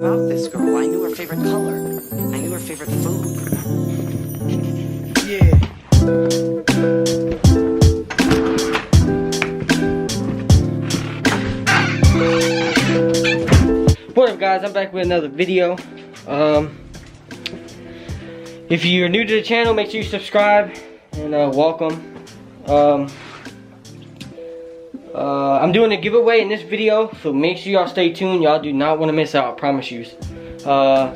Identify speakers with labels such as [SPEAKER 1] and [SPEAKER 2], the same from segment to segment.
[SPEAKER 1] About this girl, I knew her favorite color. I knew her favorite food.
[SPEAKER 2] Yeah. What up, guys? I'm back with another video. If you're new to the channel, make sure you subscribe and welcome. I'm doing a giveaway in this video, so make sure y'all stay tuned. Y'all do not want to miss out, I promise you. But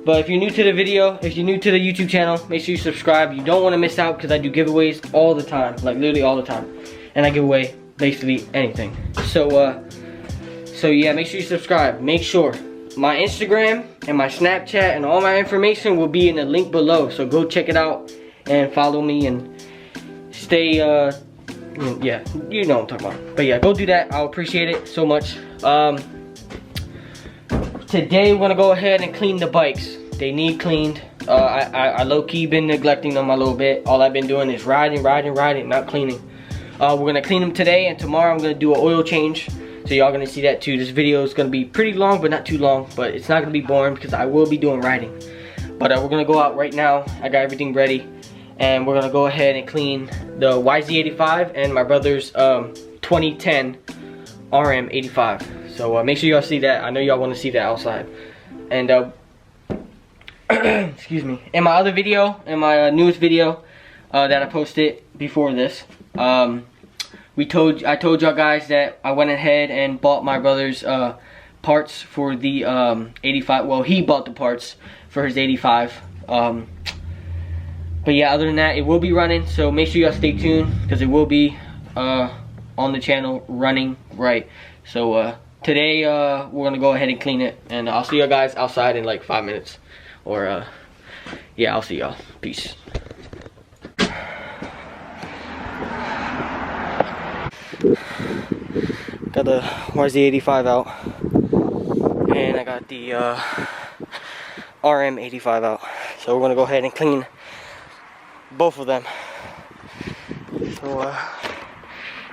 [SPEAKER 2] if you're new to the video, if you're new to the YouTube channel, make sure you subscribe. You don't want to miss out because I do giveaways all the time, like literally all the time. And I give away basically anything. So yeah, make sure you subscribe. Make sure my Instagram and my Snapchat and all my information will be in the link below. So go check it out and follow me and stay, yeah, you know what I'm talking about. But yeah, go do that. I'll appreciate it so much. Today we're gonna go ahead and clean the bikes. They need cleaned. I low-key been neglecting them a little bit. All I've been doing is riding, not cleaning. We're gonna clean them today, and tomorrow I'm gonna do an oil change. So y'all gonna see that too. This video is gonna be pretty long, but not too long. But it's not gonna be boring because I will be doing riding. But we're gonna go out right now. I got everything ready. And we're gonna go ahead and clean the YZ85 and my brother's 2010 RM85. So make sure y'all see that. I know y'all want to see that outside. And excuse me. In my other video, in my newest video that I posted before this, I told y'all guys that I went ahead and bought my brother's parts for the 85. Well, he bought the parts for his 85. But yeah, other than that, it will be running, so make sure y'all stay tuned because it will be on the channel running right. So today we're gonna go ahead and clean it, and I'll see y'all guys outside in like 5 minutes. Or yeah, I'll see y'all. Peace. Got the YZ85 out, and I got the RM85 out. So we're gonna go ahead and clean both of them. So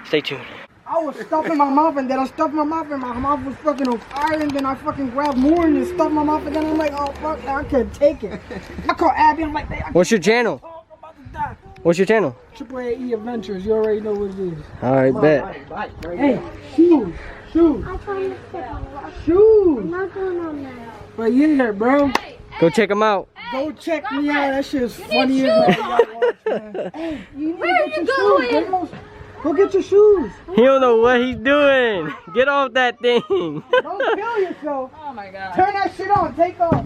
[SPEAKER 2] stay tuned.
[SPEAKER 3] I was stuffing my mouth, and then I stuffed my mouth, and my mouth was fucking on fire, and then I fucking grabbed more and just stuffed my mouth, and then I'm like, oh fuck, I can't take it. I called Abby, I'm like, hey,
[SPEAKER 2] what's your channel?
[SPEAKER 3] I'm about to die.
[SPEAKER 2] What's your channel?
[SPEAKER 3] Triple AE Adventures, you already know what it is.
[SPEAKER 2] Alright, bet.
[SPEAKER 3] Hey, shoes.
[SPEAKER 4] I'm trying to step on it.
[SPEAKER 3] Shoes.
[SPEAKER 4] I'm not going on that.
[SPEAKER 3] But yeah, bro.
[SPEAKER 2] Go check them out.
[SPEAKER 3] Go check me out. That shit is funny as hell. Hey, you need to get your shoes, girls. Go get your shoes.
[SPEAKER 2] He don't know what he's doing. Get off that thing.
[SPEAKER 3] Don't kill yourself.
[SPEAKER 5] Oh my god.
[SPEAKER 3] Turn that shit on. Take off.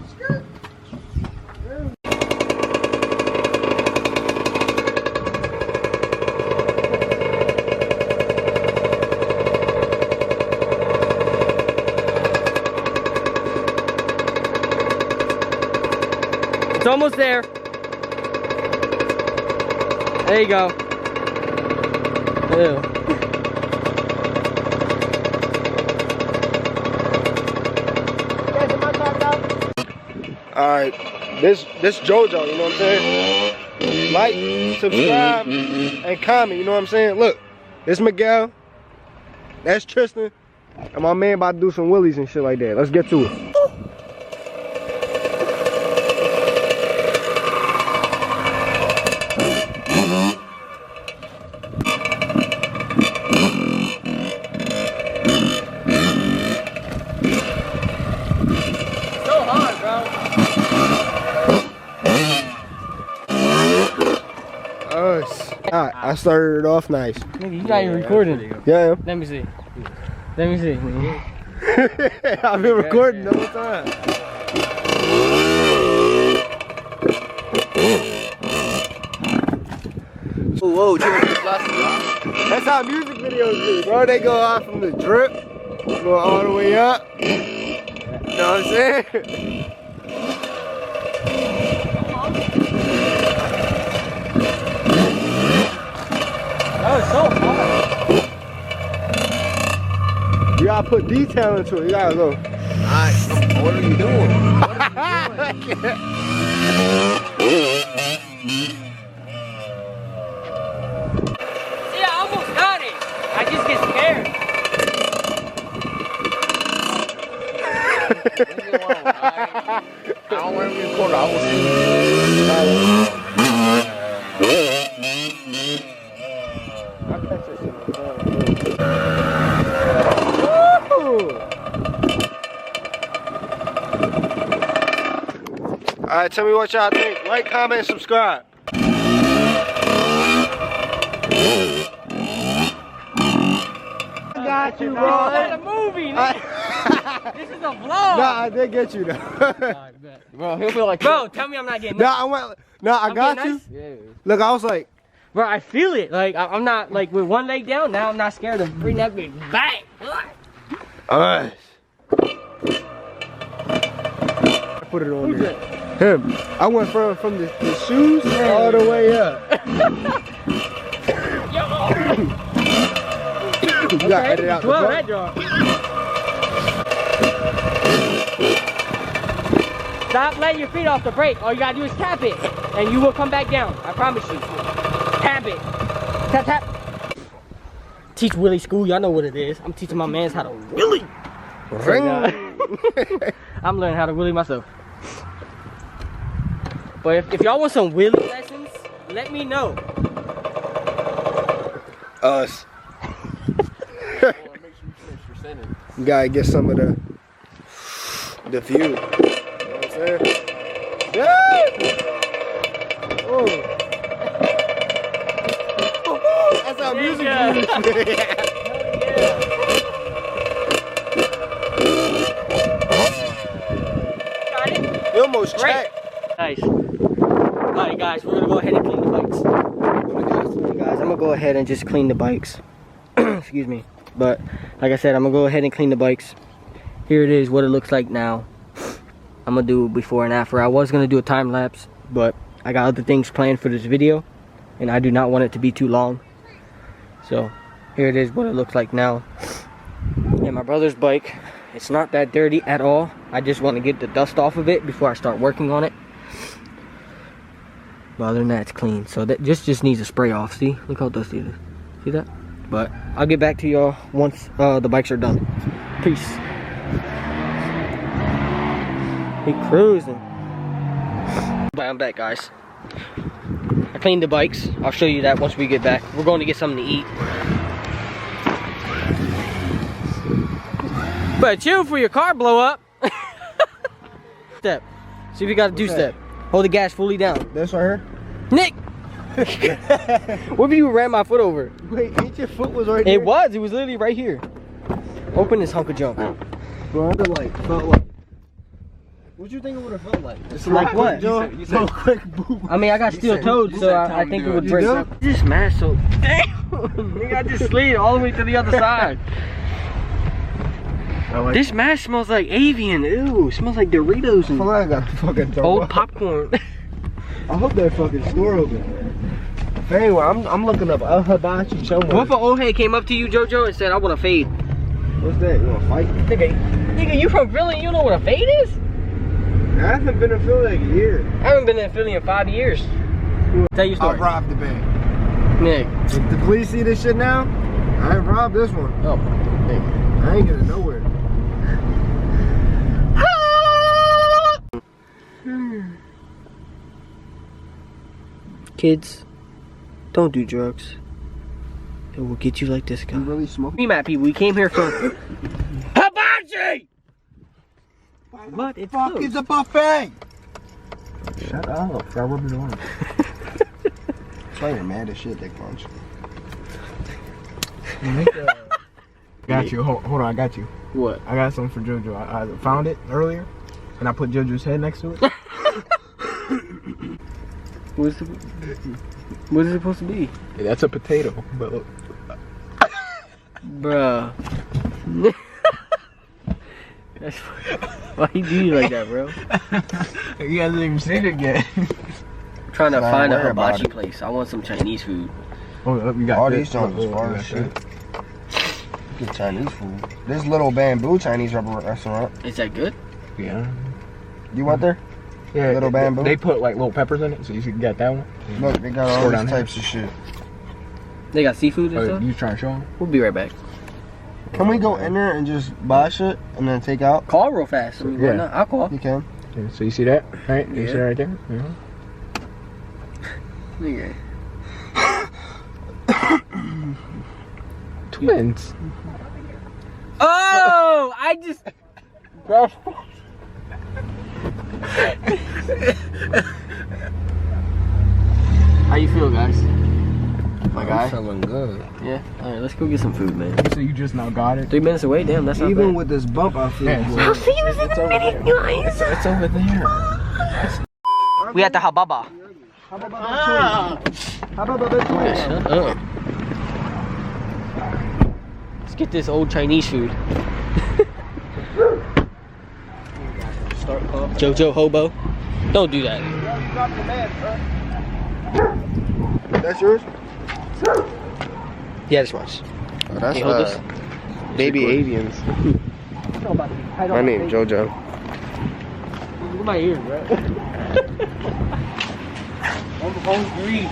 [SPEAKER 2] It's almost there. There you go. Ew.
[SPEAKER 6] Alright, this JoJo, you know what I'm saying? Like, subscribe, and comment, you know what I'm saying? Look, this Miguel, that's Tristan, and my man about to do some willies and shit like that. Let's get to it. Alright, I started it off nice.
[SPEAKER 2] Nigga, you not even recording.
[SPEAKER 6] Yeah,
[SPEAKER 2] Let me see. Let me see.
[SPEAKER 6] I've been recording the whole time.
[SPEAKER 1] Whoa,
[SPEAKER 6] That's how music videos do, bro. They go off from the drip, go all the way up. You know what I'm saying?
[SPEAKER 2] That was so hard.
[SPEAKER 6] You gotta put detail into it. You gotta go.
[SPEAKER 1] Alright, what are you doing?
[SPEAKER 2] See, I almost got it. I just get scared.
[SPEAKER 5] don't want to be recorded. I will
[SPEAKER 6] Alright, tell me what y'all think. Like, comment, subscribe.
[SPEAKER 3] Got you, bro.
[SPEAKER 2] It's a movie. This is a vlog.
[SPEAKER 6] Nah, I did get you though.
[SPEAKER 5] Bro, he'll feel like.
[SPEAKER 2] Bro, tell me I'm not getting
[SPEAKER 6] Nah, I went. Nah, I got
[SPEAKER 2] getting
[SPEAKER 6] you.
[SPEAKER 2] nice?
[SPEAKER 5] Yeah.
[SPEAKER 6] Look, I was like,
[SPEAKER 2] Bro, I feel it. Like I'm not like with one leg down. Now I'm not scared of bring that big bang.
[SPEAKER 6] alright. Put it on there. Him. I went from the shoes all the way up. You gotta edit out the
[SPEAKER 2] Well,
[SPEAKER 6] front.
[SPEAKER 2] that dog. Stop letting your feet off the brake. All you gotta do is tap it, and you will come back down. I promise you. Tap it. Tap, tap. Teach Willie school. Y'all know what it is. I'm teaching my mans how to Willie.
[SPEAKER 6] Ring.
[SPEAKER 2] I'm learning how to Willie myself. But if y'all want some Willie lessons, let me know.
[SPEAKER 6] Us. You gotta get some of the view. You know what I'm saying? Yeah. Oh. That's how music
[SPEAKER 2] Yeah.
[SPEAKER 6] is.
[SPEAKER 2] Got it?
[SPEAKER 6] You almost
[SPEAKER 2] Great.
[SPEAKER 6] checked.
[SPEAKER 2] Nice. Alright guys, we're gonna go ahead and clean the bikes. Guys, I'm gonna go ahead and just clean the bikes. Excuse me. But like I said, I'm gonna go ahead and clean the bikes. Here it is, what it looks like now. I'm gonna do before and after. I was gonna do a time lapse, but I got other things planned for this video, and I do not want it to be too long. So here it is, what it looks like now. And my brother's bike, it's not that dirty at all. I just want to get the dust off of it before I start working on it. But other than that, it's clean. So that just needs a spray off. See, look how dusty it is. See that? But I'll get back to y'all once the bikes are done. Peace. He cruising. But I'm back, guys. I cleaned the bikes. I'll show you that once we get back. We're going to get something to eat. But chill for your car blow up. Step. See if you got a two-step. Hold the gas fully down.
[SPEAKER 6] This right here?
[SPEAKER 2] Nick! What if you ran my foot over?
[SPEAKER 6] Wait, ain't your foot was right there?
[SPEAKER 2] It was literally right here. Open this hunk of junk.
[SPEAKER 6] Bro, I felt like. What you think it would have felt like?
[SPEAKER 2] It's like what?
[SPEAKER 6] You said quick boop.
[SPEAKER 2] I mean, I got steel toed, so I think it would break. This smash so. Damn! Nigga, I just slid all the way to the other side. This mash smells like avian. Ew, it smells like Doritos and
[SPEAKER 6] I got fucking
[SPEAKER 2] old popcorn.
[SPEAKER 6] I hope that fucking store open. Anyway, I'm looking up a hibachi somewhere.
[SPEAKER 2] What if an old head came up to you, JoJo, and said, I want a fade?
[SPEAKER 6] What's that? You wanna fight?
[SPEAKER 2] Nigga, you from Philly, you know what a fade is?
[SPEAKER 6] I haven't been in Philly like a year.
[SPEAKER 2] I haven't been in Philly in 5 years. Tell your
[SPEAKER 6] I
[SPEAKER 2] story.
[SPEAKER 6] robbed the bank.
[SPEAKER 2] Nick.
[SPEAKER 6] If the police see this shit now, I ain't robbed this one.
[SPEAKER 2] Oh, Nick.
[SPEAKER 6] I ain't getting nowhere.
[SPEAKER 2] Kids, don't do drugs. It will get you like this guy.
[SPEAKER 6] You really smoke?
[SPEAKER 2] We mad people, we came here for hibachi! But it's
[SPEAKER 6] Fuck
[SPEAKER 2] closed.
[SPEAKER 6] is a buffet? Shut up. Got rubbing on. You're mad as shit, they punch. Got you. Hold on, I got you.
[SPEAKER 2] What?
[SPEAKER 6] I got something for JoJo. I found it earlier, and I put JoJo's head next to it.
[SPEAKER 2] What is it supposed to be?
[SPEAKER 6] Yeah, that's a potato, but look.
[SPEAKER 2] Bruh. That's why you do you like that, bro?
[SPEAKER 6] You hasn't even seen it yet.
[SPEAKER 2] Trying to
[SPEAKER 6] Don't
[SPEAKER 2] find a
[SPEAKER 6] worry about
[SPEAKER 2] hibachi place. I want some Chinese food.
[SPEAKER 6] Oh, we got
[SPEAKER 7] All
[SPEAKER 6] this.
[SPEAKER 7] these joints is far as shit. Good Chinese food. This little bamboo Chinese restaurant.
[SPEAKER 2] Is that good?
[SPEAKER 6] Yeah.
[SPEAKER 7] You went there?
[SPEAKER 6] Yeah.
[SPEAKER 7] Little bamboo?
[SPEAKER 6] They put like little peppers in it, so you should get that one.
[SPEAKER 7] Look, they got all
[SPEAKER 6] Store
[SPEAKER 7] these
[SPEAKER 6] down here.
[SPEAKER 7] types of shit.
[SPEAKER 2] They got seafood and
[SPEAKER 6] Oh,
[SPEAKER 2] stuff?
[SPEAKER 6] you trying to show them?
[SPEAKER 2] We'll be right back.
[SPEAKER 7] Can we go in there and just buy shit and then take out?
[SPEAKER 2] Call real fast. I mean, why
[SPEAKER 5] Yeah.
[SPEAKER 2] not? I'll call.
[SPEAKER 7] You can.
[SPEAKER 5] Okay, so you see that? Right? You see that right there?
[SPEAKER 2] Nigga.
[SPEAKER 5] Twins.
[SPEAKER 2] Oh, I just. How you feel, guys?
[SPEAKER 7] My guy.
[SPEAKER 5] Feeling good.
[SPEAKER 2] Yeah. All right, let's go get some food, man.
[SPEAKER 5] So you just now got it?
[SPEAKER 2] 3 minutes away. Damn, that's not
[SPEAKER 7] Even
[SPEAKER 2] bad.
[SPEAKER 7] with this bump, I feel
[SPEAKER 5] Yeah,
[SPEAKER 7] good.
[SPEAKER 2] I'll see you in a minute, guys.
[SPEAKER 5] It's over there.
[SPEAKER 2] We at the Hababa.
[SPEAKER 7] How about the twins?
[SPEAKER 2] Shut up. Let's get this old Chinese food. Jojo Hobo. Don't do that.
[SPEAKER 7] That's yours?
[SPEAKER 2] Yeah, this much.
[SPEAKER 7] Oh, that's
[SPEAKER 2] Can you hold this?
[SPEAKER 7] baby avians. My name Jojo.
[SPEAKER 2] Look at my ears, bro. I'm hungry.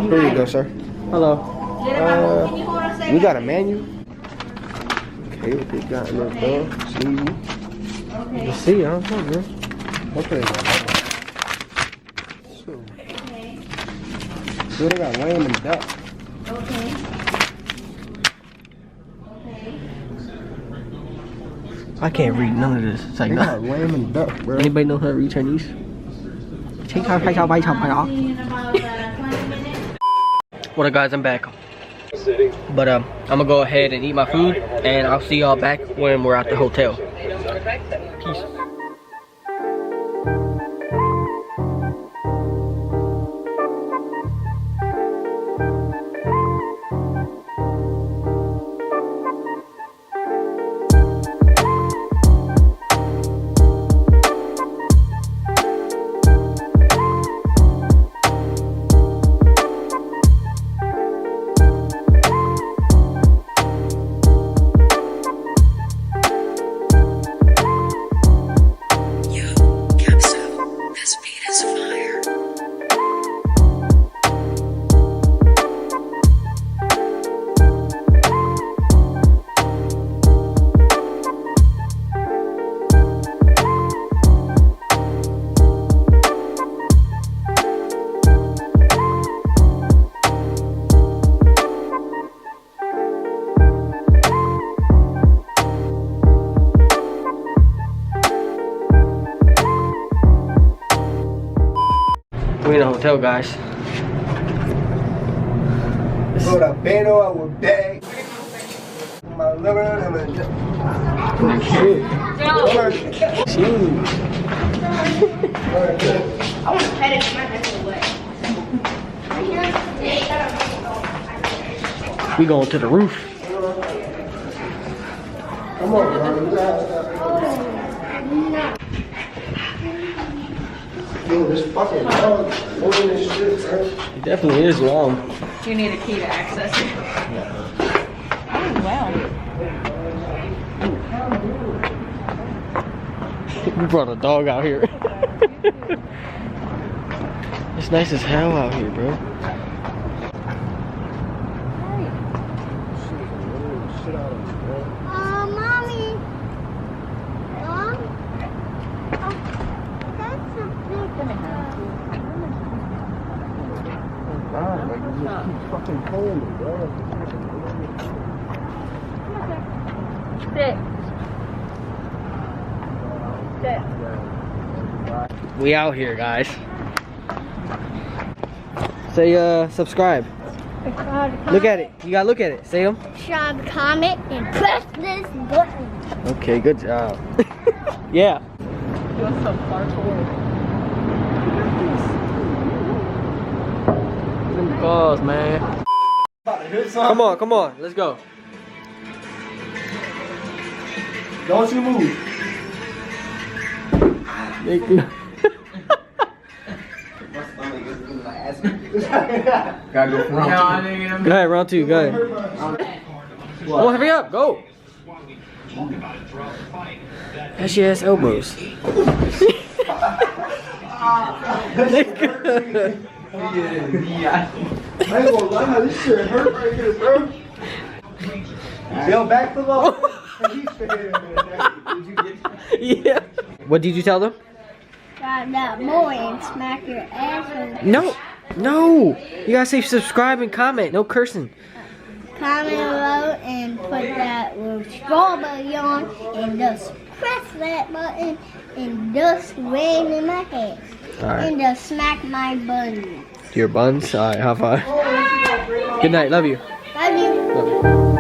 [SPEAKER 7] Here you go, sir.
[SPEAKER 2] Hello.
[SPEAKER 7] We got a menu. Okay, what they got in this door? Sneezy.
[SPEAKER 2] Let's see, I don't know, bro.
[SPEAKER 7] Okay. So they got lamb and duck.
[SPEAKER 2] I can't read none of this. It's like,
[SPEAKER 7] They
[SPEAKER 2] nah.
[SPEAKER 7] got lamb and duck, bro.
[SPEAKER 2] Anybody know how to read Chinese? What up, guys? I'm back. But I'm gonna go ahead and eat my food, and I'll see y'all back when we're at the hotel. Peace. We're in a hotel, guys.
[SPEAKER 7] Put a bando I will bag. My liver and my
[SPEAKER 2] We going to the roof.
[SPEAKER 7] Come on, bro. Yo, this fucking dog holding this shit, bro.
[SPEAKER 2] It definitely is long.
[SPEAKER 8] You need a key to access it. Oh, wow.
[SPEAKER 2] We brought a dog out here. It's nice as hell out here, bro.
[SPEAKER 4] Mommy. Mom? Oh, that's a big
[SPEAKER 7] God, like, you just keep fucking pulling me, bro.
[SPEAKER 8] Sit. Sit.
[SPEAKER 2] We out here, guys. Say subscribe. Look at it. You gotta look at it. Say them.
[SPEAKER 4] Subscribe, comment, and press this button.
[SPEAKER 2] Okay, good job. Yeah.
[SPEAKER 8] Doing some parkour.
[SPEAKER 2] Them calls, man. Come on, come on. Let's go.
[SPEAKER 7] Don't you move.
[SPEAKER 2] Thank you.
[SPEAKER 5] Gotta go from round
[SPEAKER 2] Go ahead, round two. Go ahead. Oh, hurry up. Go. Ashy ass elbows.
[SPEAKER 6] I ain't gonna lie, this shit hurt right here, bro. Yo, backflip off.
[SPEAKER 2] Yeah. What did you tell them?
[SPEAKER 4] Grab that boy and smack your ass.
[SPEAKER 2] No. No. You gotta say subscribe and comment. No cursing.
[SPEAKER 4] Comment below and put that little strawberry on and just press that button and just wave in my head.
[SPEAKER 2] Alright.
[SPEAKER 4] And just smack my button.
[SPEAKER 2] Your buns? Alright, have fun. Good night. Love you.
[SPEAKER 4] Love you.
[SPEAKER 2] Love you.